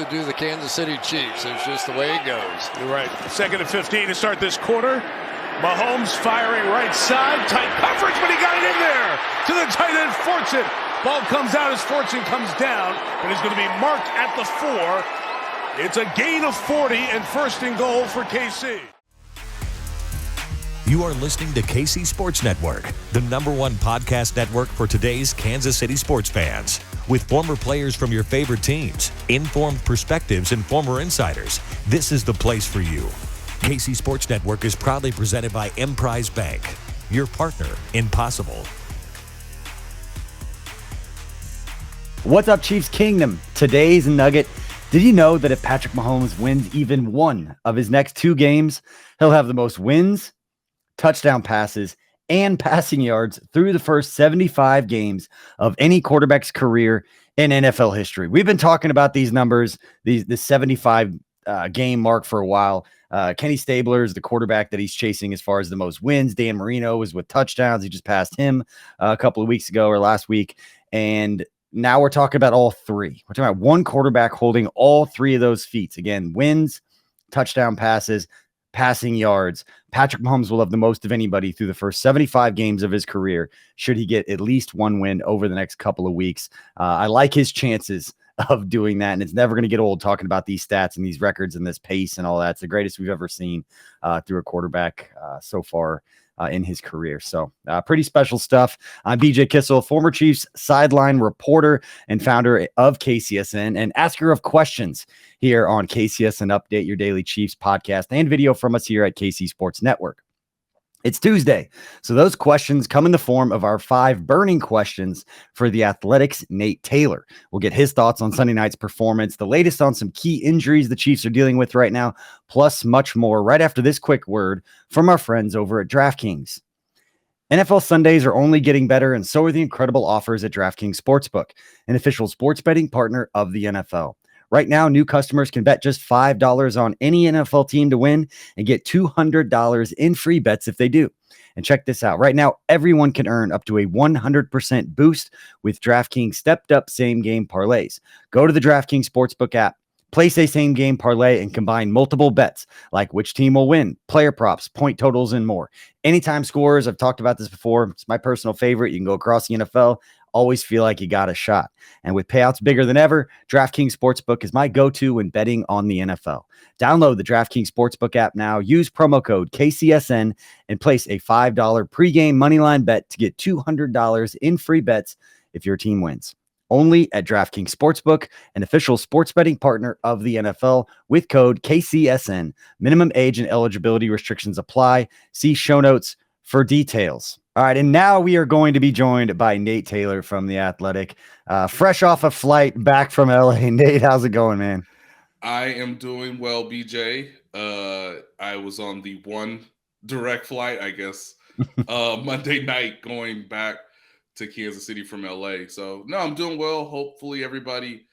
to do the Kansas City Chiefs. It's just the way it goes. You're right. 2nd and 15 to start this quarter. Mahomes firing right side. Tight coverage, but he got it in there. To the tight end, Fortune. Ball comes out as Fortune comes down, but he's going to be marked at the 4. It's a gain of 40 and 1st and goal for KC. You are listening to KC Sports Network, the #1 podcast network for today's Kansas City sports fans. With former players from your favorite teams, informed perspectives, and former insiders, this is the place for you. KC Sports Network is proudly presented by Emprise Bank, your partner in possible. What's up, Chiefs Kingdom? Today's nugget. Did you know that if Patrick Mahomes wins even one of his next 2 games, he'll have the most wins, touchdown passes, and passing yards through the first 75 games of any quarterback's career in NFL history? We've been talking about these numbers, the 75 game mark for a while. Kenny Stabler is the quarterback that he's chasing as far as the most wins. Dan Marino is with touchdowns. He just passed him a couple of weeks ago or last week. And now we're talking about all 3. We're talking about one quarterback holding all 3 of those feats. Again, wins, touchdown passes, passing yards. Patrick Mahomes will have the most of anybody through the first 75 games of his career, should he get at least one win over the next couple of weeks. I like his chances of doing that, and it's never going to get old talking about these stats and these records and this pace and all that. It's the greatest we've ever seen through a quarterback so far in his career. So pretty special stuff. I'm BJ Kissel, former Chiefs sideline reporter and founder of KCSN and asker of questions here on KCSN Update, your daily Chiefs podcast and video from us here at KC Sports Network. It's Tuesday, so those questions come in the form of our 5 burning questions for the Athletics' Nate Taylor. We'll get his thoughts on Sunday night's performance, the latest on some key injuries the Chiefs are dealing with right now, plus much more right after this quick word from our friends over at DraftKings. NFL Sundays are only getting better, and so are the incredible offers at DraftKings Sportsbook, an official sports betting partner of the NFL. Right now, new customers can bet just $5 on any NFL team to win and get $200 in free bets if they do. And check this out. Right now, everyone can earn up to a 100% boost with DraftKings stepped-up same-game parlays. Go to the DraftKings Sportsbook app, place a same-game parlay, and combine multiple bets like which team will win, player props, point totals, and more. Anytime scores, I've talked about this before. It's my personal favorite. You can go across the NFL. Always feel like you got a shot. And with payouts bigger than ever, DraftKings Sportsbook is my go-to when betting on the NFL. Download the DraftKings Sportsbook app now, use promo code KCSN, and place a $5 pregame moneyline bet to get $200 in free bets if your team wins. Only at DraftKings Sportsbook, an official sports betting partner of the NFL, with code KCSN. Minimum age and eligibility restrictions apply. See show notes for details. All right, and now we are going to be joined by Nate Taylor from The Athletic. Fresh off a flight back from LA. Nate, how's it going, man? I am doing well, BJ. I was on the one direct flight, I guess, Monday night going back to Kansas City from LA. So, no, I'm doing well. Hopefully everybody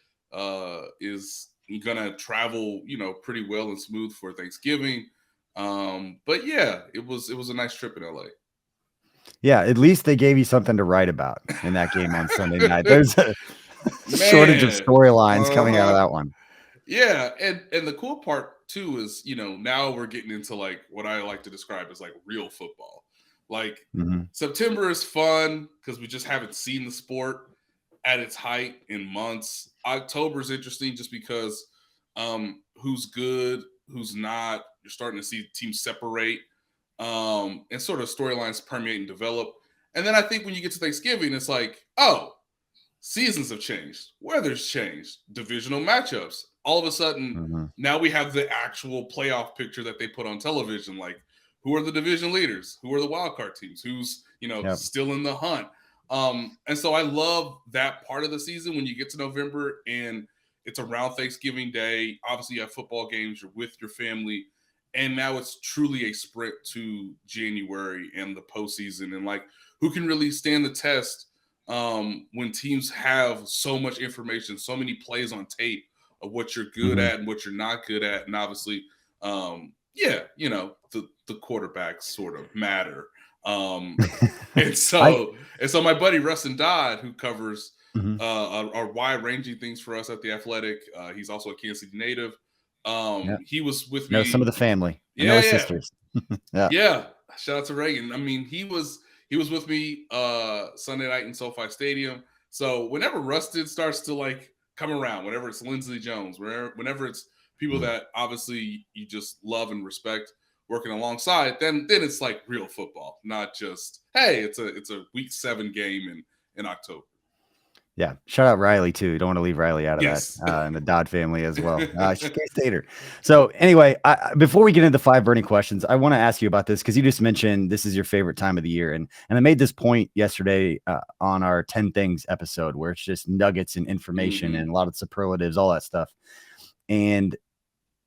is going to travel, pretty well and smooth for Thanksgiving. But, yeah, it was a nice trip in LA. Yeah, at least they gave you something to write about in that game on Sunday night. There's a shortage of storylines coming out of that one. Yeah, and the cool part, too, is, now we're getting into, like, what I like to describe as, like, real football. Like, September is fun because we just haven't seen the sport at its height in months. October is interesting just because who's good, who's not. You're starting to see teams separate. And sort of storylines permeate and develop. And then I think when you get to Thanksgiving, it's like, oh, seasons have changed. Weather's changed. Divisional matchups. All of a sudden, now we have the actual playoff picture that they put on television. Like, who are the division leaders? Who are the wildcard teams? Who's, still in the hunt? And so I love that part of the season when you get to November and it's around Thanksgiving Day. Obviously, you have football games. You're with your family. And now it's truly a sprint to January and the postseason, and like who can really stand the test when teams have so much information, so many plays on tape of what you're good at and what you're not good at, and obviously, the quarterbacks sort of matter. And so my buddy Rustin Dodd, who covers are wide-ranging things for us at The Athletic. He's also a Kansas City native. He was with me. Know some of the family. I know his sisters. Yeah. Shout out to Reagan. I mean, he was with me Sunday night in SoFi Stadium. So whenever Rusted starts to like come around, whenever it's Lindsey Jones, whenever it's people that obviously you just love and respect working alongside, then it's like real football, not just, hey, it's a week 7 game in October. Yeah. Shout out Riley too. Don't want to leave Riley out of Yes. that. And the Dodd family as well. She's a Stater. So anyway, before we get into 5 burning questions, I want to ask you about this because you just mentioned this is your favorite time of the year. And I made this point yesterday on our 10 things episode where it's just nuggets and information and a lot of superlatives, all that stuff. And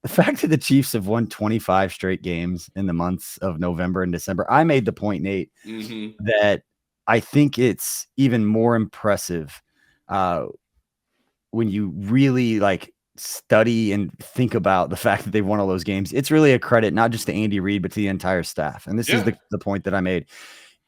the fact that the Chiefs have won 25 straight games in the months of November and December, I made the point, Nate, that I think it's even more impressive when you really like study and think about the fact that they've won all those games. It's really a credit, not just to Andy Reid, but to the entire staff. And this is the point that I made.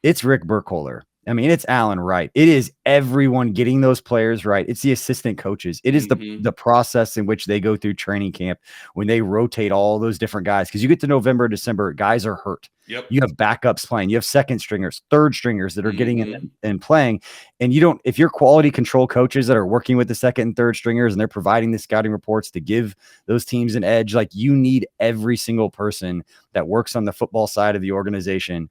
It's Rick Burkholder. I mean, it's Alan Wright. It is everyone getting those players right. It's the assistant coaches. It is the process in which they go through training camp when they rotate all those different guys. Because you get to November, December, guys are hurt. Yep. You have backups playing. You have second stringers, third stringers that are getting in and playing. And you don't, if you're quality control coaches that are working with the second and third stringers and they're providing the scouting reports to give those teams an edge, like you need every single person that works on the football side of the organization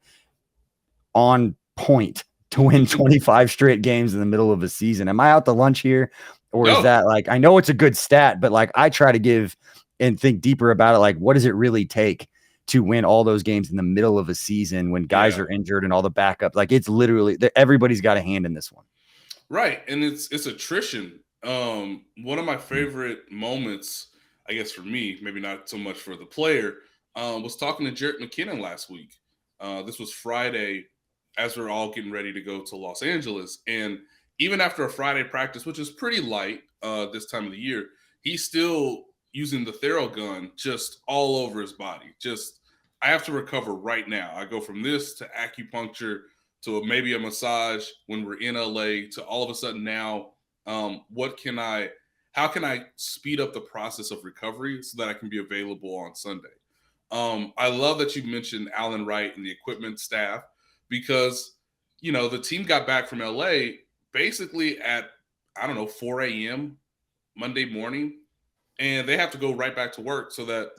on point to win 25 straight games in the middle of a season. Am I out to lunch here? Or is that like, I know it's a good stat, but like I try to give and think deeper about it. Like, what does it really take to win all those games in the middle of a season when guys are injured and all the backup? Like it's literally everybody's got a hand in this one. Right. And it's attrition. One of my favorite moments, I guess for me, maybe not so much for the player, was talking to Jarrett McKinnon last week. This was Friday as we're all getting ready to go to Los Angeles. And even after a Friday practice, which is pretty light this time of the year, he's still using the Theragun just all over his body. Just, I have to recover right now. I go from this to acupuncture to maybe a massage when we're in LA to all of a sudden now, how can I speed up the process of recovery so that I can be available on Sunday? I love that you mentioned Alan Wright and the equipment staff, because, you know, the team got back from LA basically at, 4 a.m. Monday morning, and they have to go right back to work so that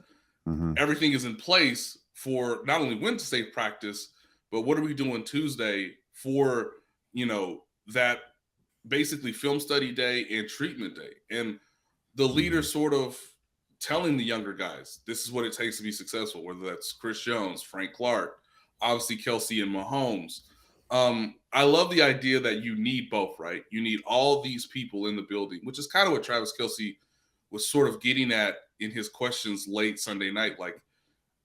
everything is in place for not only Wednesday practice, but what are we doing Tuesday for, that basically film study day and treatment day. And the leader sort of telling the younger guys, this is what it takes to be successful, whether that's Chris Jones, Frank Clark, obviously Kelsey and Mahomes. I love the idea that you need both, right? You need all these people in the building, which is kind of what Travis Kelce was sort of getting at in his questions late Sunday night. Like,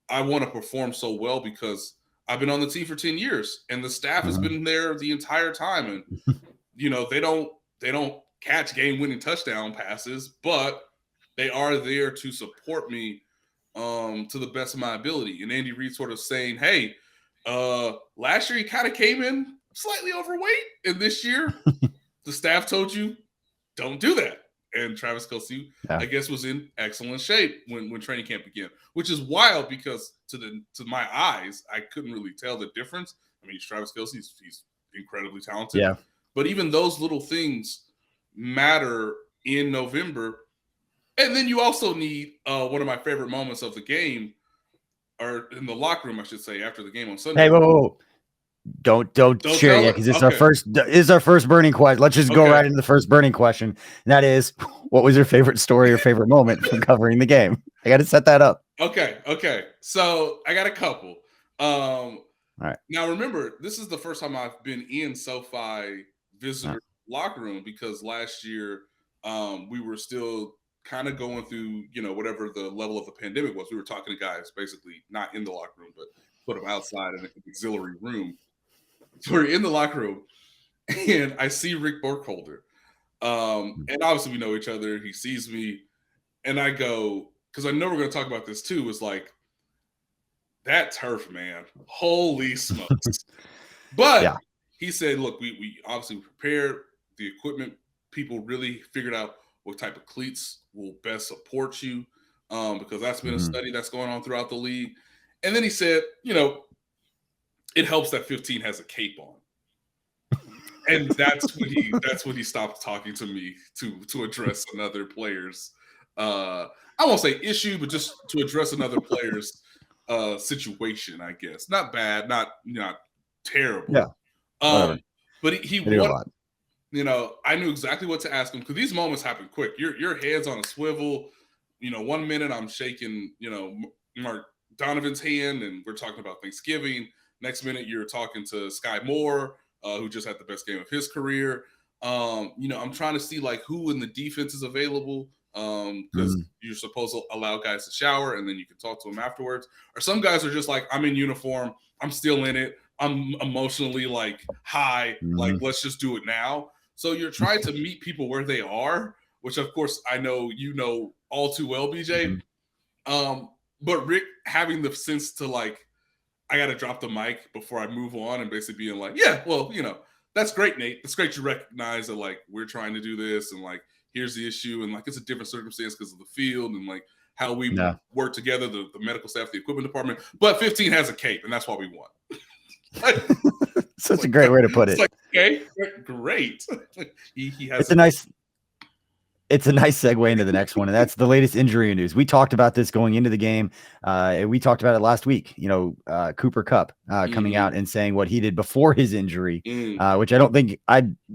I want to perform so well because I've been on the team for 10 years and the staff has been there the entire time. And, they don't catch game-winning touchdown passes, but they are there to support me to the best of my ability. And Andy Reid sort of saying, hey, last year he kind of came in slightly overweight, and this year the staff told you don't do that. And Travis Kelce, I guess, was in excellent shape when training camp began, which is wild because to my eyes, I couldn't really tell the difference. I mean, Travis Kelce, he's incredibly talented. Yeah. But even those little things matter in November. And then you also need one of my favorite moments of the game, or in the locker room, I should say, after the game on Sunday. Hey, whoa. Don't share yet, because it's our first burning question. Let's just go right into the first burning question. And that is, what was your favorite story or favorite moment from covering the game? I got to set that up. Okay. So I got a couple. All right. Now remember, this is the first time I've been in SoFi visitor locker room, because last year we were still kind of going through, whatever the level of the pandemic was. We were talking to guys basically not in the locker room, but put them outside in an auxiliary room. So we're in the locker room, and I see Rick Burkholder. And obviously we know each other. He sees me, and I go, because I know we're going to talk about this too, is like, that turf, man, holy smokes. But he said, look, we obviously prepared the equipment people really figured out what type of cleats will best support you, because that's been a study that's going on throughout the league. And then he said, it helps that 15 has a cape on. And that's when he stopped talking to me to address another player's I won't say issue, but just to address another player's situation, I guess. Not bad, not terrible. Yeah. Whatever. But he wanted, I knew exactly what to ask him, because these moments happen quick. Your head's on a swivel. 1 minute I'm shaking, Mark Donovan's hand, and we're talking about Thanksgiving. Next minute you're talking to Skyy Moore, who just had the best game of his career. I'm trying to see like who in the defense is available, because you're supposed to allow guys to shower and then you can talk to them afterwards. Or some guys are just like, I'm in uniform, I'm still in it, I'm emotionally like high, like let's just do it now. So you're trying to meet people where they are, which of course I know all too well, BJ. But Rick having the sense to like, I got to drop the mic before I move on, and basically being like, yeah, well, that's great, Nate. It's great you recognize that, like, we're trying to do this, and like, here's the issue, and like, it's a different circumstance because of the field and like how we work together, the medical staff, the equipment department. But 15 has a cape, and that's why we won. Such a great way to put it. It's like, okay, great. he has. It's a nice segue into the next one, and that's the latest injury news. We talked about this going into the game. We talked about it last week. Cooper Kupp coming out and saying what he did before his injury, which I don't think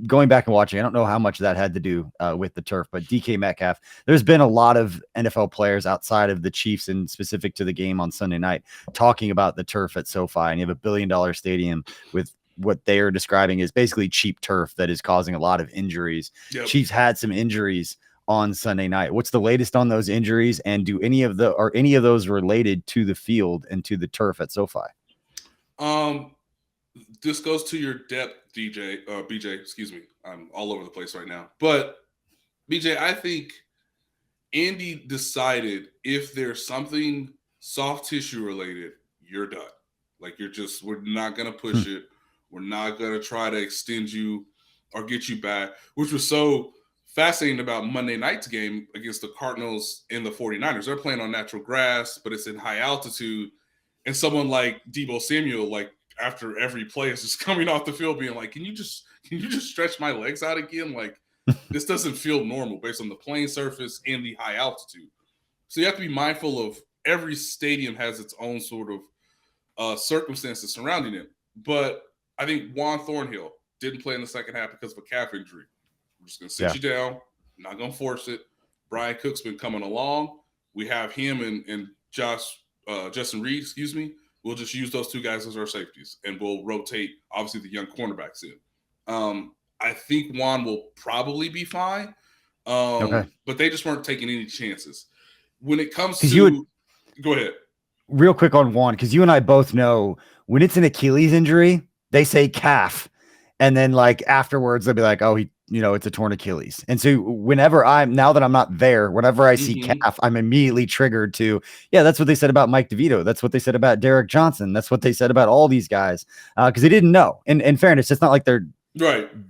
going back and watching, I don't know how much that had to do with the turf, but DK Metcalf, there's been a lot of NFL players outside of the Chiefs and specific to the game on Sunday night talking about the turf at SoFi, and you have $1 billion stadium with what they are describing as basically cheap turf that is causing a lot of injuries. Yep. Chiefs had some injuries on Sunday night. What's the latest on those injuries, and are any of those related to the field and to the turf at SoFi? This goes to your depth, BJ, excuse me. I'm all over the place right now. But BJ, I think Andy decided if there's something soft tissue related, you're done. Like we're not going to push it. We're not going to try to extend you or get you back, which was so fascinating about Monday night's game against the Cardinals and the 49ers. They're playing on natural grass, but it's in high altitude. And someone like Deebo Samuel, like after every play, is just coming off the field being like, can you just stretch my legs out again? Like, this doesn't feel normal based on the playing surface and the high altitude. So you have to be mindful of every stadium has its own sort of circumstances surrounding it. But I think Juan Thornhill didn't play in the second half because of a calf injury. We're just going to sit you down. I'm not going to force it. Brian Cook's been coming along. We have him and Justin Reed, We'll just use those two guys as our safeties, and we'll rotate, obviously, the young cornerbacks in. I think Juan will probably be fine, but they just weren't taking any chances. When it comes to go ahead. Real quick on Juan, because you and I both know when it's an Achilles injury, they say calf. And then like afterwards, they'll be like, oh, it's a torn Achilles. And so now that I'm not there, whenever I see calf, I'm immediately triggered to, that's what they said about Mike DeVito. That's what they said about Derek Johnson. That's what they said about all these guys. Because they didn't know. In fairness, it's not like they're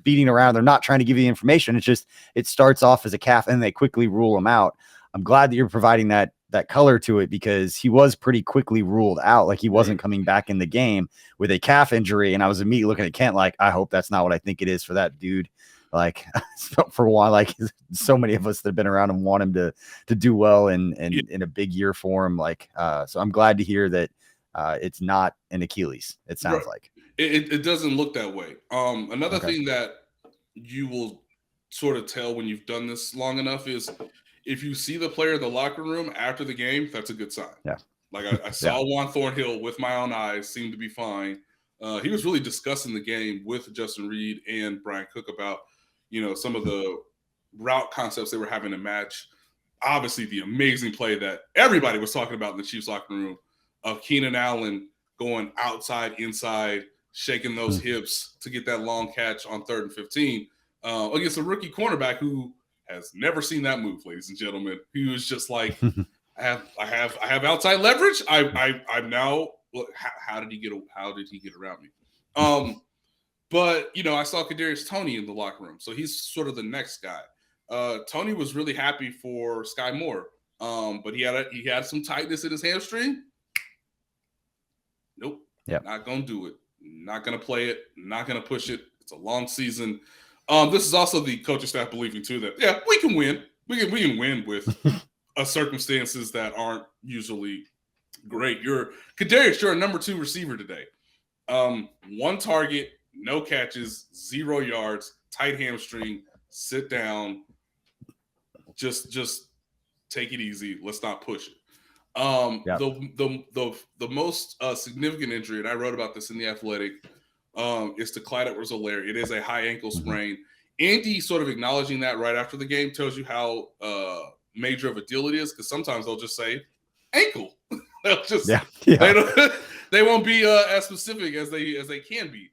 beating around. They're not trying to give you the information. It's just, it starts off as a calf and they quickly rule him out. I'm glad that you're providing that color to it, because he was pretty quickly ruled out. Like he wasn't coming back in the game with a calf injury. And I was immediately looking at Kent like, I hope that's not what I think it is for that dude. Like for one, like so many of us that have been around him want him to do well and in a big year for him. Like, so I'm glad to hear that it's not an Achilles. It sounds like it doesn't look that way. Another thing that you will sort of tell when you've done this long enough is if you see the player in the locker room after the game, that's a good sign. Yeah. Like I saw Juan Thornhill with my own eyes, seemed to be fine. He was really discussing the game with Justin Reed and Brian Cook about, some of the route concepts they were having to match. Obviously, the amazing play that everybody was talking about in the Chiefs locker room of Keenan Allen going outside, inside, shaking those hips to get that long catch on 3rd and 15 against a rookie cornerback who has never seen that move, ladies and gentlemen. He was just like, I have outside leverage. I'm now. How did he get around me? But, I saw Kadarius Toney in the locker room. So he's sort of the next guy. Toney was really happy for Skyy Moore. But he had some tightness in his hamstring. Nope. Yep. Not going to do it. Not going to play it. Not going to push it. It's a long season. This is also the coaching staff believing, too, that, yeah, we can win. We can win with circumstances that aren't usually great. Kadarius, you're a number 2 receiver today. 1 target, no catches, 0 yards, tight hamstring, sit down. Just take it easy. Let's not push it. The most significant injury, and I wrote about this in The Athletic, is to Clyde Edwards-Helaire. It is a high ankle sprain. Andy sort of acknowledging that right after the game tells you how major of a deal it is, because sometimes they'll just say ankle. They'll just they won't be as specific as they can be.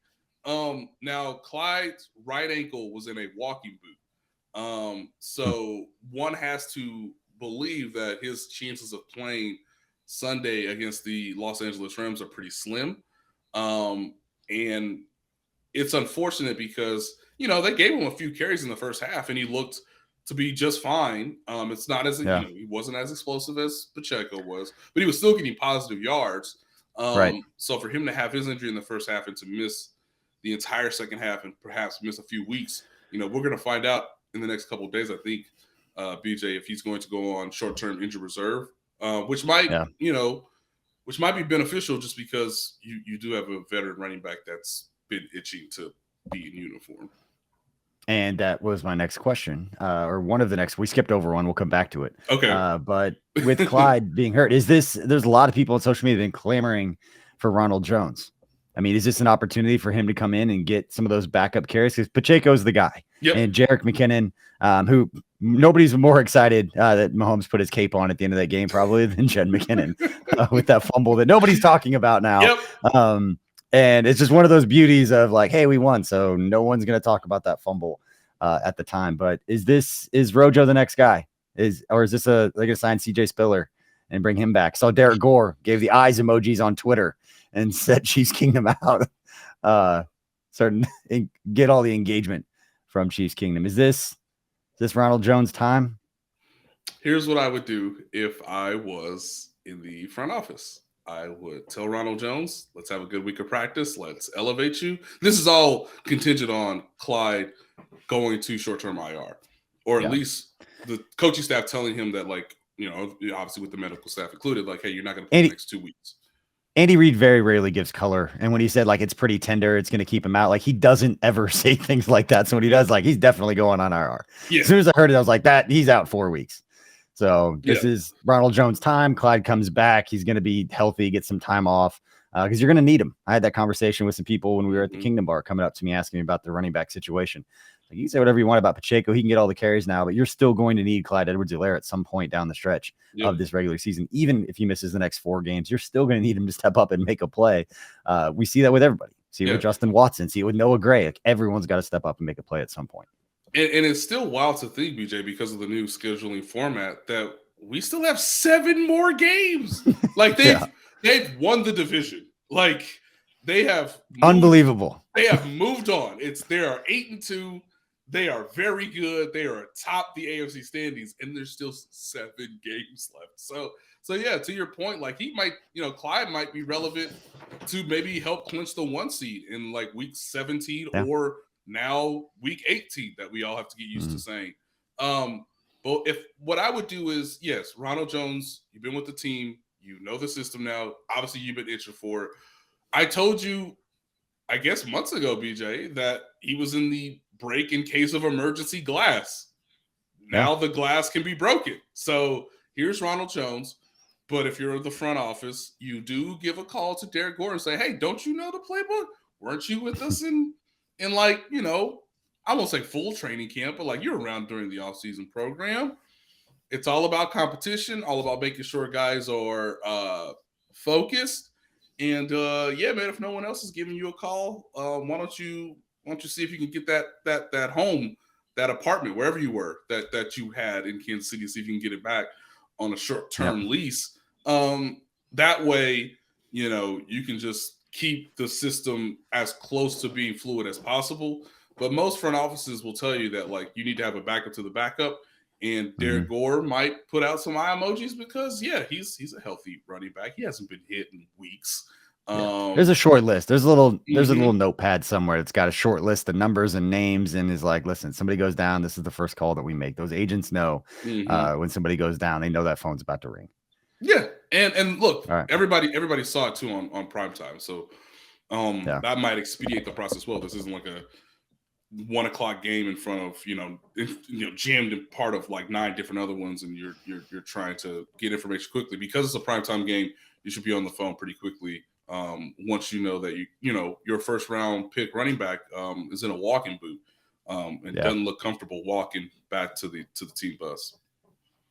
Now Clyde's right ankle was in a walking boot. So one has to believe that his chances of playing Sunday against the Los Angeles Rams are pretty slim. And it's unfortunate because, they gave him a few carries in the first half and he looked to be just fine. It's not as, he wasn't as explosive as Pacheco was, but he was still getting positive yards. Right. So for him to have his injury in the first half and to miss the entire second half and perhaps miss a few weeks, we're going to find out in the next couple of days, I think, BJ, if he's going to go on short-term injury reserve, which might be beneficial just because you do have a veteran running back that's been itching to be in uniform. And that was my next question, or one of the next. We skipped over one. We'll come back to it. Okay. But with Clyde being hurt, there's a lot of people on social media been clamoring for Ronald Jones. I mean, is this an opportunity for him to come in and get some of those backup carries? Because Pacheco's the guy. Yep. And Jerick McKinnon, who nobody's more excited that Mahomes put his cape on at the end of that game probably than Jed McKinnon with that fumble that nobody's talking about now. Yep. And it's just one of those beauties of like, hey, we won, so no one's going to talk about that fumble at the time. But is Rojo the next guy? Or is this they're going to sign CJ Spiller and bring him back? Saw Derek Gore gave the eyes emojis on Twitter and said Chiefs Kingdom out. Get all the engagement from Chiefs Kingdom. Is this Ronald Jones time? Here's what I would do if I was in the front office. I would tell Ronald Jones, let's have a good week of practice. Let's elevate you. This is all contingent on Clyde going to short-term IR, or at least the coaching staff telling him that, obviously with the medical staff included, hey, you're not going to play the next 2 weeks. Andy Reid very rarely gives color. And when he said it's pretty tender, it's going to keep him out, he doesn't ever say things like that. So when he does, he's definitely going on IR. Yeah. As soon as I heard it, I was like, he's out 4 weeks. So this is Ronald Jones' time. Clyde comes back. He's going to be healthy, get some time off because you're going to need him. I had that conversation with some people when we were at the Kingdom Bar coming up to me asking me about the running back situation. You can say whatever you want about Pacheco. He can get all the carries now, but you're still going to need Clyde Edwards-Helaire at some point down the stretch of this regular season. Even if he misses the next 4 games, you're still going to need him to step up and make a play. We see that with everybody. See it with Justin Watson. See it with Noah Gray. Everyone's got to step up and make a play at some point. And it's still wild to think, BJ, because of the new scheduling format, that we still have 7 more games. They've won the division. They have unbelievable. They have moved on. They are 8-2. They are very good. They are atop the AFC standings, and there's still 7 games left. So yeah, to your point, he might, Clyde might be relevant to maybe help clinch the 1 seed in week 17 or now week 18 that we all have to get used to saying. But what I would do is, yes, Ronald Jones, you've been with the team, you know the system now. Obviously, you've been itching for it. I told you, I guess months ago, BJ, that he was in the break in case of emergency glass. Now the glass can be broken. So here's Ronald Jones. But if you're in the front office, you do give a call to Derek Gore and say, hey, don't you know the playbook? Weren't you with us in I won't say full training camp, but you're around during the offseason program. It's all about competition, all about making sure guys are focused. And man, if no one else is giving you a call, why don't you see if you can get that home, that apartment, wherever you were that you had in Kansas City, see if you can get it back on a short-term lease. That way, you can just keep the system as close to being fluid as possible. But most front offices will tell you that like you need to have a backup to the backup. And Derek Gore might put out some eye emojis because he's a healthy running back. He hasn't been hit in weeks. There's a short list. There's a little notepad somewhere that's got a short list of numbers and names and is like, listen, somebody goes down. This is the first call that we make. Those agents know when somebody goes down, they know that phone's about to ring. Yeah. And look, everybody saw it too on primetime. So that might expedite the process well. This isn't like a 1 o'clock game in front of, jammed in part of like 9 different other ones. And you're trying to get information quickly because it's a primetime game. You should be on the phone pretty quickly. Once you know that your first round pick running back is in a walking boot and doesn't look comfortable walking back to the team bus.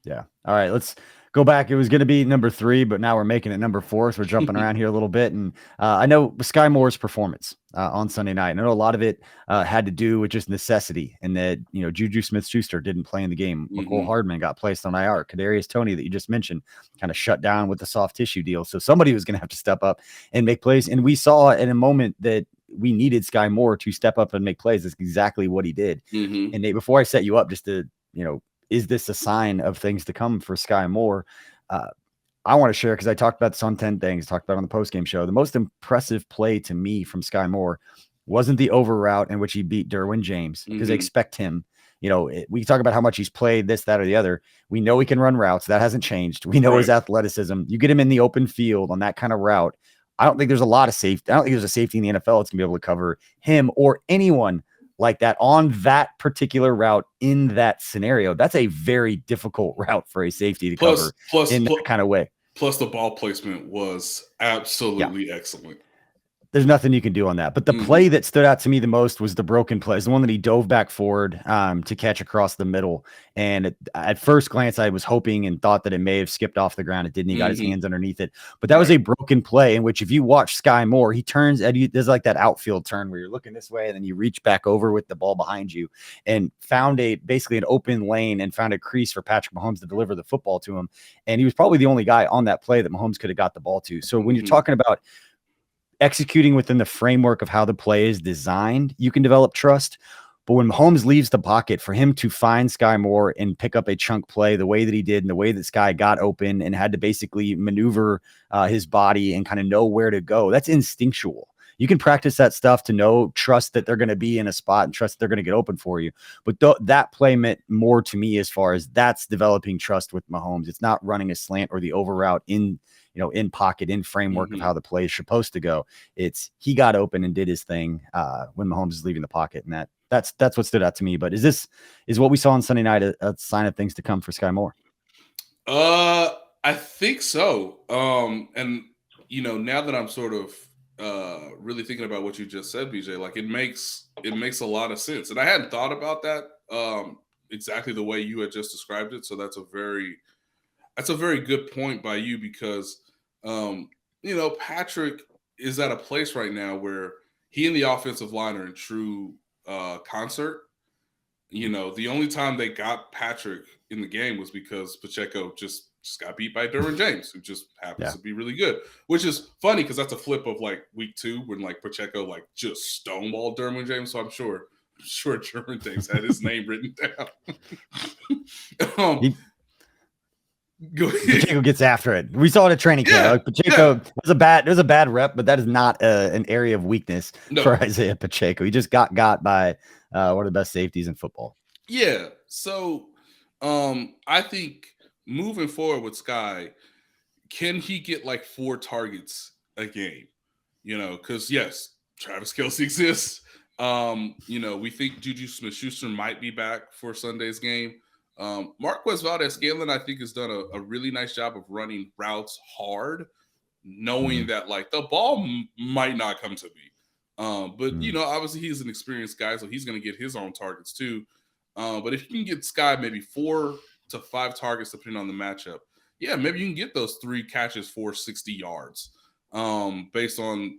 Yeah. All right, let's go back. It was going to be number 3, but now we're making it number 4. So we're jumping around here a little bit. And I know Skyy Moore's performance on Sunday night. And I know a lot of it had to do with just necessity and that, Juju Smith-Schuster didn't play in the game. McCole Hardman got placed on IR. Kadarius Toney that you just mentioned kind of shut down with the soft tissue deal. So somebody was going to have to step up and make plays. And we saw in a moment that we needed Skyy Moore to step up and make plays. That's exactly what he did. And Nate, before I set you up, just to, is this a sign of things to come for Skyy Moore? I want to share, because I talked about this on 10 Things, talked about it on the postgame show. The most impressive play to me from Skyy Moore wasn't the over route in which he beat Derwin James, because they expect him. We talk about how much he's played this, that, or the other. We know he can run routes. That hasn't changed. We know his athleticism. You get him in the open field on that kind of route. I don't think there's a lot of safety. I don't think there's a safety in the NFL that's going to be able to cover him or anyone like that on that particular route in that scenario. That's a very difficult route for a safety to cover in that kind of way. Plus the ball placement was absolutely excellent. There's nothing you can do on that. But the play that stood out to me the most was the broken play. It's the one that he dove back forward to catch across the middle. And at first glance, I was hoping and thought that it may have skipped off the ground. It didn't. He got his hands underneath it. But that was a broken play in which, if you watch Skyy Moore, he turns and there's like that outfield turn where you're looking this way and then you reach back over with the ball behind you and found basically an open lane and found a crease for Patrick Mahomes to deliver the football to him. And he was probably the only guy on that play that Mahomes could have got the ball to. So when you're talking about executing within the framework of how the play is designed, you can develop trust. But when Mahomes leaves the pocket, for him to find Skyy Moore and pick up a chunk play the way that he did and the way that Skyy got open and had to basically maneuver his body and kind of know where to go, that's instinctual. You can practice that stuff to trust that they're going to be in a spot and trust they're going to get open for you. But that play meant more to me as far as that's developing trust with Mahomes. It's not running a slant or the over route in pocket, in framework of how the play is supposed to go. It's he got open and did his thing when Mahomes is leaving the pocket. And that's what stood out to me. But is what we saw on Sunday night a sign of things to come for Skyy Moore? I think so. And now that I'm sort of really thinking about what you just said, BJ, like it makes a lot of sense. And I hadn't thought about that exactly the way you had just described it. So that's a very good point by you, because Patrick is at a place right now where he and the offensive line are in true concert. The only time they got Patrick in the game was because Pacheco just got beat by Derwin James, who just happens to be really good, which is funny because that's a flip of like week 2 when like Pacheco like just stonewalled Derwin James. So I'm sure Derwin James had his name written down. Pacheco gets after it. We saw it at training camp. Pacheco was a bad rep, but that is not an area of weakness for Isaiah Pacheco. He just got by one of the best safeties in football. Yeah. So I think moving forward with Skyy, can he get like 4 targets a game? Because yes, Travis Kelce exists. We think Juju Smith-Schuster might be back for Sunday's game. Marquez Valdez-Scantling, I think, has done a really nice job of running routes hard, knowing that like the ball might not come to me. But obviously he's an experienced guy, so he's going to get his own targets too. But if you can get Skyy maybe 4 to 5 targets depending on the matchup, maybe you can get those 3 catches for 60 yards based on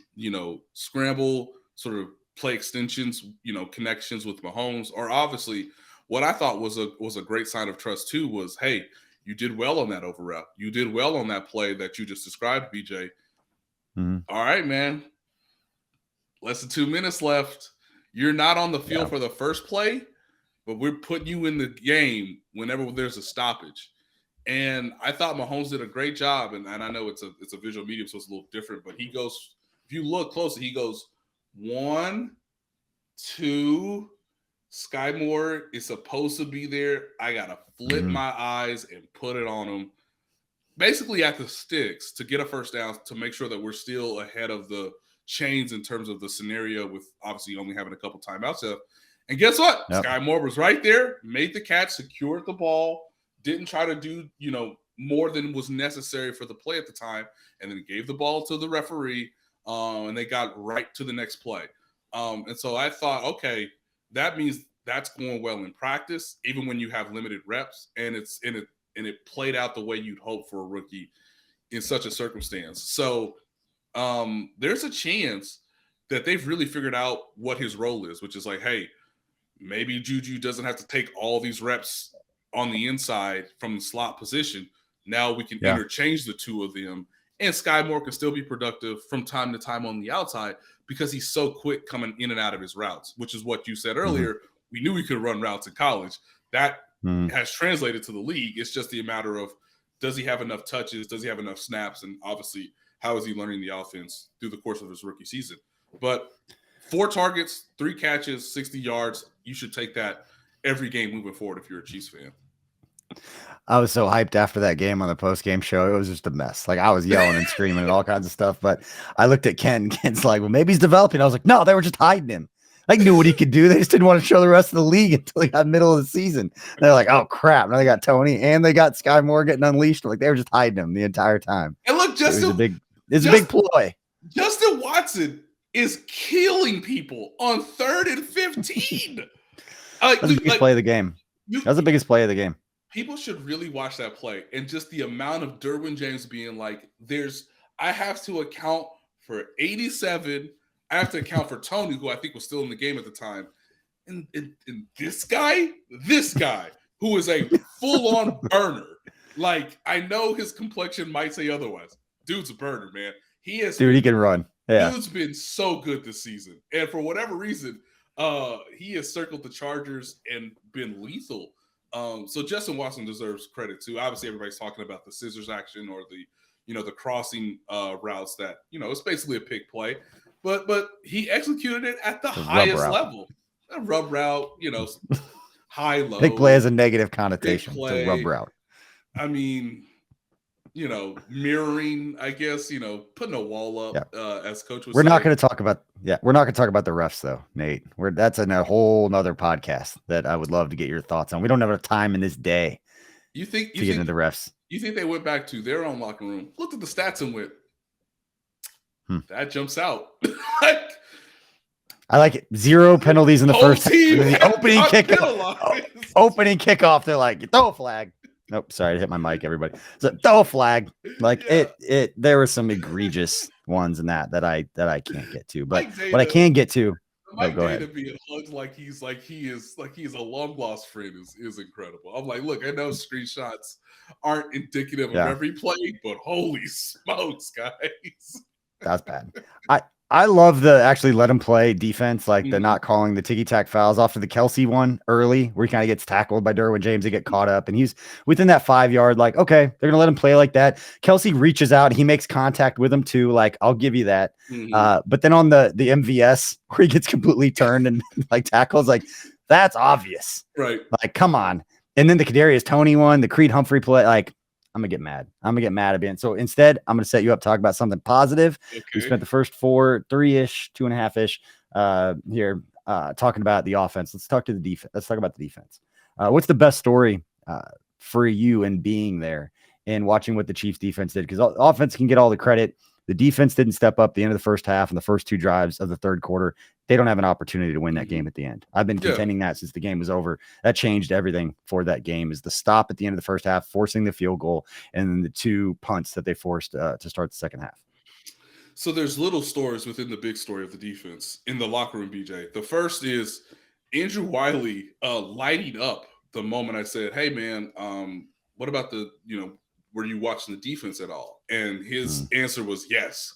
scramble, sort of play extensions, connections with Mahomes, or obviously. What I thought was a great sign of trust too was, hey, you did well on that over route. You did well on that play that you just described, BJ. All right, man. less than 2 minutes left. You're not on the field for the first play, but we're putting you in the game whenever there's a stoppage. And I thought Mahomes did a great job. And I know it's a visual medium, so it's a little different. But he goes, if you look closely, he goes 1, 2. Skyy Moore is supposed to be there. I got to flip my eyes and put it on him. Basically at the sticks to get a first down to make sure that we're still ahead of the chains in terms of the scenario with obviously only having a couple timeouts left. And guess what? Skyy Moore was right there, made the catch, secured the ball, didn't try to do, more than was necessary for the play at the time, and then gave the ball to the referee, and they got right to the next play. And so I thought, okay, that means that's going well in practice, even when you have limited reps, and it played out the way you'd hope for a rookie in such a circumstance. So there's a chance that they've really figured out what his role is, which is like, hey, maybe Juju doesn't have to take all these reps on the inside from the slot position. Now we can interchange the two of them, and Skyy Moore can still be productive from time to time on the outside because he's so quick coming in and out of his routes, which is what you said earlier. We knew we could run routes in college. That has translated to the league. It's just the matter of, does he have enough touches? Does he have enough snaps? And obviously, how is he learning the offense through the course of his rookie season? But 4 targets, 3 catches, 60 yards. You should take that every game moving forward if you're a Chiefs fan. I was so hyped after that game on the post-game show. It was just a mess. Like, I was yelling and screaming and all kinds of stuff. But I looked at Ken, and Ken's like, well, maybe he's developing. I was like, no, they were just hiding him. I knew what he could do. They just didn't want to show the rest of the league until he got middle of the season. And they're like, oh, crap. Now they got Tony and they got Skyy Moore getting unleashed. Like, they were just hiding him the entire time. And look, Justin, it's a big ploy. Justin Watson is killing people on 3rd and 15. That's the biggest play of the game. That's the biggest play of the game. People should really watch that play, and just the amount of Derwin James being like, I have to account for 87. I have to account for Tony, who I think was still in the game at the time. And this guy, who is a full-on burner. Like, I know his complexion might say otherwise. Dude's a burner, man. He can run. Yeah. Dude's been so good this season. And for whatever reason, he has circled the Chargers and been lethal. So Justin Watson deserves credit too. Obviously, everybody's talking about the scissors action or the crossing routes that, it's basically a pick play. But he executed it at the highest level. A rub route, high low. Big play has a negative connotation. It's a rub route. I mean, mirroring, I guess, putting a wall up, as coach was saying. We're not going to talk about the refs though, Nate. That's in a whole nother podcast that I would love to get your thoughts on. We don't have enough time in this day. You think get into the refs? You think they went back to their own locker room, looked at the stats and went, that jumps out. I like it. 0 penalties in the first half. The opening kickoff, they're like, throw a flag. Nope, sorry, I hit my mic, everybody. So throw a flag. Like there were some egregious ones in that I can't get to. But what I can get to, go ahead. Being hugged like he is a long lost friend is incredible. I'm like, look, I know screenshots aren't indicative of every play, but holy smokes, guys. That's bad. I love the actually let him play defense, like the not calling the ticky-tack fouls after the Kelsey one early, where he kind of gets tackled by Derwin James to get caught up. And he's within that 5-yard, like, okay, they're going to let him play like that. Kelsey reaches out. He makes contact with him too. Like, I'll give you that. But then on the MVS where he gets completely turned and like tackles, like that's obvious. Right. Like, come on. And then the Kadarius Toney one, the Creed Humphrey play, like, I'm going to get mad. I'm going to get mad at it. So instead, I'm going to set you up, talk about something positive. Okay. We spent the first 3-ish, 2.5-ish here talking about the offense. Let's talk to the defense. Let's talk about the defense. What's the best story for you in being there and watching what the Chiefs defense did? Because offense can get all the credit. The defense didn't step up at the end of the first half and the first 2 drives of the third quarter. They don't have an opportunity to win that game at the end. I've been contending that since the game was over. That changed everything for that game, is the stop at the end of the first half, forcing the field goal, and then the 2 punts that they forced to start the second half. So there's little stories within the big story of the defense in the locker room, BJ. The first is Andrew Wiley lighting up the moment I said, hey, man, what about were you watching the defense at all? And his answer was yes.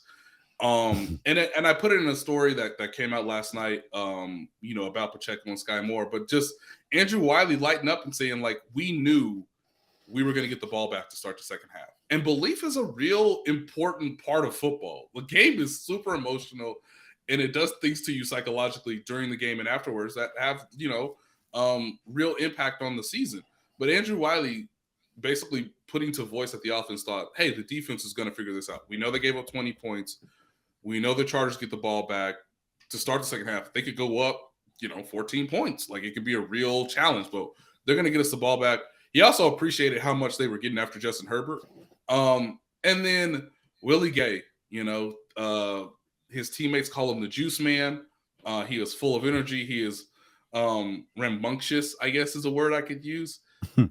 And I put it in a story that came out last night, about Pacheco and Skyy Moore, but just Andrew Wiley lighting up and saying, like, we knew we were going to get the ball back to start the second half. And belief is a real important part of football. The game is super emotional, and it does things to you psychologically during the game and afterwards that have, real impact on the season. But Andrew Wiley basically putting to voice that the offense thought, hey, the defense is going to figure this out. We know they gave up 20 points. We know the Chargers get the ball back to start the second half. They could go up, 14 points. Like, it could be a real challenge, but they're going to get us the ball back. He also appreciated how much they were getting after Justin Herbert. And then Willie Gay, his teammates call him the juice man. He is full of energy. He is rambunctious, I guess is a word I could use.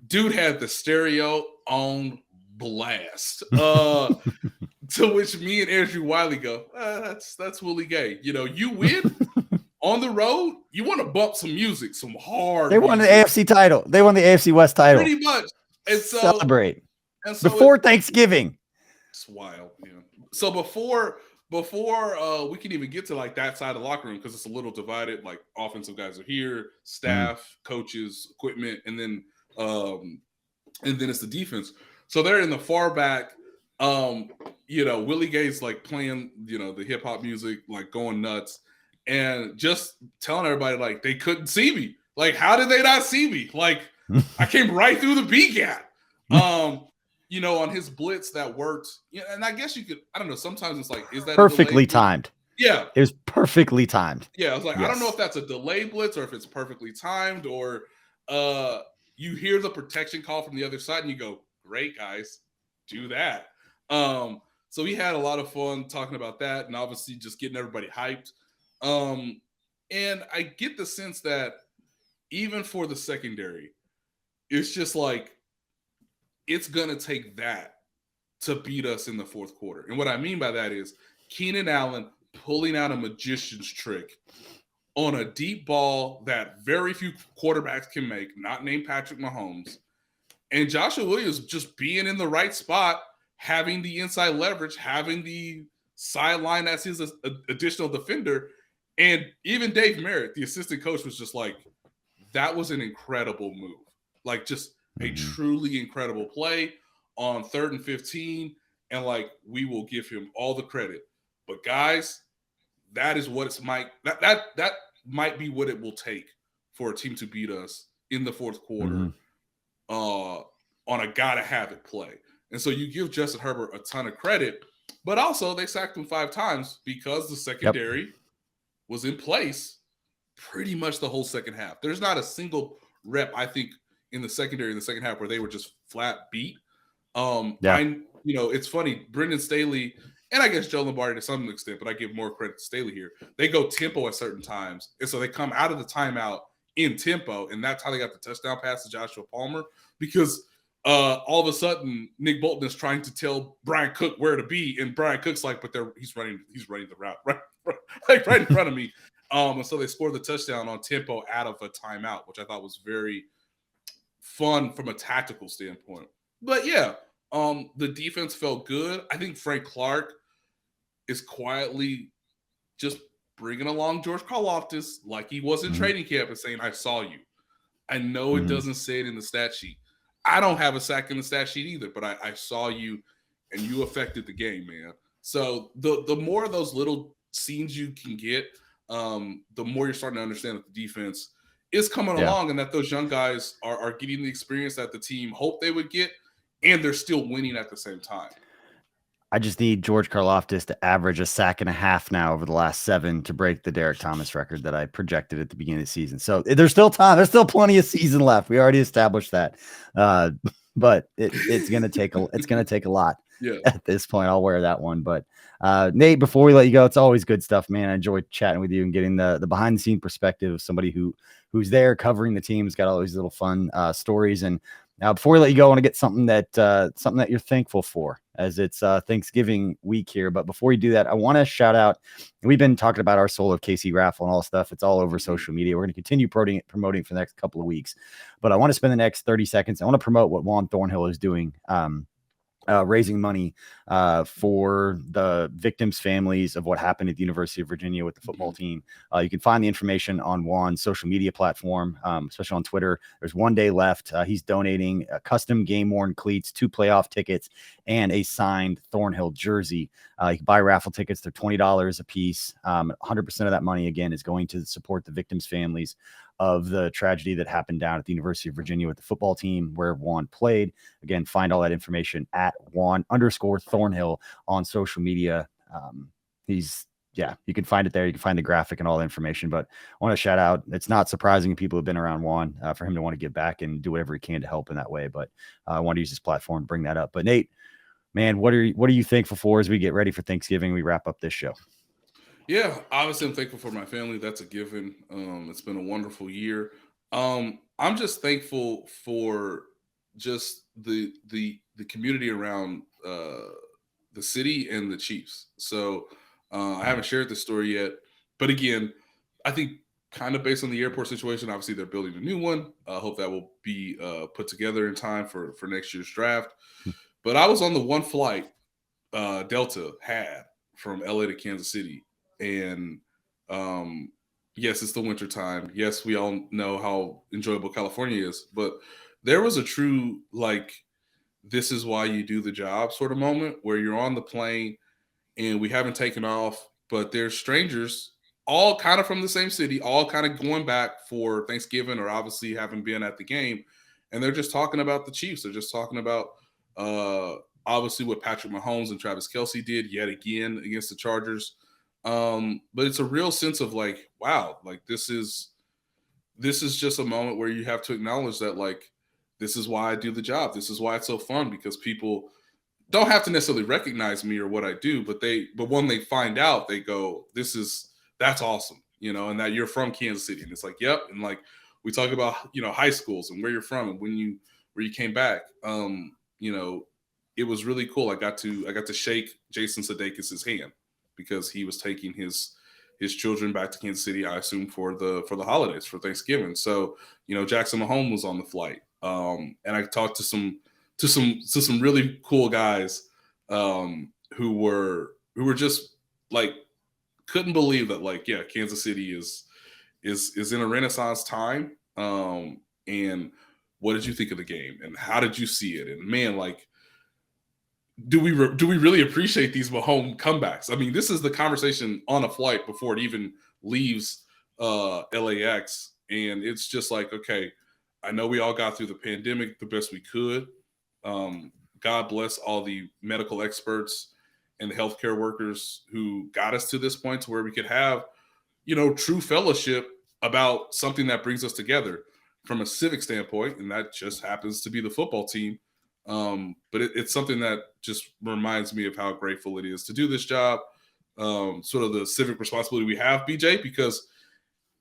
Dude had the stereo on blast. To which me and Andrew Wiley go, that's Willie Gay. You win on the road, you want to bump some music, some hard. They won the AFC title. They won the AFC West title. Pretty much. And so celebrate. And so before Thanksgiving. It's wild. Yeah. So before we can even get to like that side of the locker room, because it's a little divided. Like, offensive guys are here, staff, coaches, equipment, and then it's the defense. So they're in the far back. Willie Gay's like playing, the hip hop music, like going nuts, and just telling everybody like they couldn't see me. Like, how did they not see me? Like, I came right through the B gap. On his blitz that worked. Yeah, and I guess you could. I don't know. Sometimes it's like, is that perfectly timed? Yeah, it was perfectly timed. Yeah, I was like, yes. I don't know if that's a delay blitz or if it's perfectly timed, or you hear the protection call from the other side and you go, great guys, do that. So we had a lot of fun talking about that, and obviously just getting everybody hyped. And I get the sense that even for the secondary, it's just like, it's going to take that to beat us in the fourth quarter. And what I mean by that is Keenan Allen pulling out a magician's trick on a deep ball that very few quarterbacks can make, not named Patrick Mahomes, and Joshua Williams just being in the right spot, having the inside leverage, having the sideline as his additional defender. And even Dave Merritt, the assistant coach, was just like, that was an incredible move. Like, just a truly incredible play on 3rd and 15. And like, we will give him all the credit. But guys, that is what it's that might be what it will take for a team to beat us in the fourth quarter on a gotta have it play. And so you give Justin Herbert a ton of credit, but also they sacked him 5 times because the secondary was in place pretty much the whole second half. There's not a single rep, I think, in the secondary in the second half where they were just flat beat. It's funny, Brendan Staley, and I guess Joe Lombardi to some extent, but I give more credit to Staley here. They go tempo at certain times, and so they come out of the timeout in tempo, and that's how they got the touchdown pass to Joshua Palmer, because all of a sudden Nick Bolton is trying to tell Brian Cook where to be, and Brian Cook's like, but he's running the route right in front of me. And so they scored the touchdown on tempo out of a timeout, which I thought was very fun from a tactical standpoint. But yeah, the defense felt good. I think Frank Clark is quietly just bringing along George Karlaftis like he was in training camp and saying, I saw you. I know it doesn't say it in the stat sheet. I don't have a sack in the stat sheet either, but I saw you and you affected the game, man. So the more of those little scenes you can get, the more you're starting to understand that the defense is coming along and that those young guys are getting the experience that the team hoped they would get, and they're still winning at the same time. I just need George Karlaftis to average a sack and a half now over the last 7 to break the Derek Thomas record that I projected at the beginning of the season. So there's still time. There's still plenty of season left. We already established that. But it's going to take a lot at this point. I'll wear that one. But Nate, before we let you go, it's always good stuff, man. I enjoy chatting with you and getting the behind the scene perspective of somebody who's there covering the team. Has got all these little fun stories. And now, before we let you go, I want to get something that you're thankful for, as it's Thanksgiving week here. But before you do that, I want to shout out. We've been talking about our Soul of KC raffle and all stuff. It's all over social media. We're going to continue promoting for the next couple of weeks. But I want to spend the next 30 seconds. I want to promote what Juan Thornhill is doing raising money for the victims' families of what happened at the University of Virginia with the football team. You can find the information on Juan's social media platform, especially on Twitter. There's 1 day left. He's donating custom game-worn cleats, 2 playoff tickets, and a signed Thornhill jersey. You can buy raffle tickets. They're $20 a piece. 100% of that money, again, is going to support the victims' families of the tragedy that happened down at the University of Virginia with the football team where Juan played. Again, find all that information at Juan_Thornhill on social media. You can find it there. You can find the graphic and all the information, but I want to shout out. It's not surprising people who've been around Juan for him to want to give back and do whatever he can to help in that way. But I want to use this platform to bring that up. But Nate, man, what are you thankful for as we get ready for Thanksgiving? We wrap up this show. Yeah, obviously I'm thankful for my family. That's a given. It's been a wonderful year. I'm just thankful for just the community around the city and the Chiefs. So I haven't shared this story yet, but again, I think kind of based on the airport situation, obviously they're building a new one. I hope that will be put together in time for next year's draft. But I was on the one flight Delta had from LA to Kansas City. And yes, it's the winter time. Yes, we all know how enjoyable California is, but there was a true, like, this is why you do the job sort of moment where you're on the plane and we haven't taken off, but there's strangers all kind of from the same city, all kind of going back for Thanksgiving or obviously having been at the game. And they're just talking about the Chiefs. They're just talking about obviously what Patrick Mahomes and Travis Kelce did yet again against the Chargers. But it's a real sense of like, wow, like this is just a moment where you have to acknowledge that, like, this is why I do the job. This is why it's so fun, because people don't have to necessarily recognize me or what I do, but when they find out, they go, that's awesome, and that you're from Kansas City. And it's like, yep. And like, we talk about, high schools and where you're from and where you came back. It was really cool. I got to shake Jason Sudeikis' hand, because he was taking his children back to Kansas City, I assume for the holidays, for Thanksgiving. So, Jackson Mahomes was on the flight. And I talked to some really cool guys who were just like, couldn't believe that, like, yeah, Kansas City is in a renaissance time. And what did you think of the game and how did you see it? And man, like, do we really appreciate these Mahomes comebacks? I mean, this is the conversation on a flight before it even leaves LAX. And it's just like, okay, I know we all got through the pandemic the best we could. God bless all the medical experts and the healthcare workers who got us to this point to where we could have, true fellowship about something that brings us together from a civic standpoint. And that just happens to be the football team. But it's something that just reminds me of how grateful it is to do this job, sort of the civic responsibility we have, BJ, because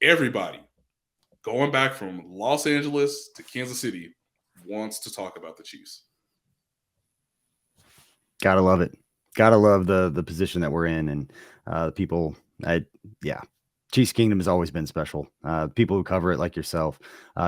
everybody going back from Los Angeles to Kansas City wants to talk about the Chiefs. Gotta love it. Gotta love the position that we're in, and the people. Chiefs Kingdom has always been special. People who cover it, like yourself,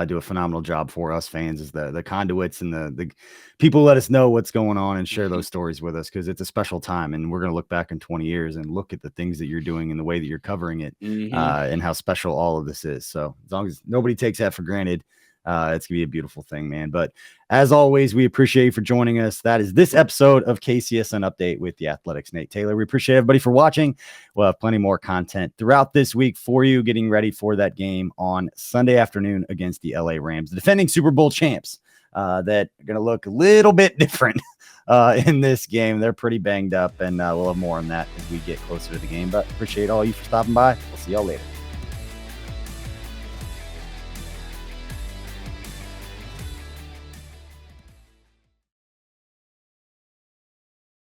do a phenomenal job for us fans as the conduits and the people who let us know what's going on and share those stories with us, because it's a special time. And we're going to look back in 20 years and look at the things that you're doing and the way that you're covering it, and how special all of this is. So as long as nobody takes that for granted, it's gonna be a beautiful thing, man. But as always, we appreciate you for joining us. That is this episode of KCSN Update with the Athletics' Nate Taylor. We appreciate everybody for watching. We'll have plenty more content throughout this week for you, getting ready for that game on Sunday afternoon against the LA Rams, the defending Super Bowl champs, that are going to look a little bit different in this game. They're pretty banged up, and we'll have more on that as we get closer to the game. But appreciate all you for stopping by. We'll see y'all later.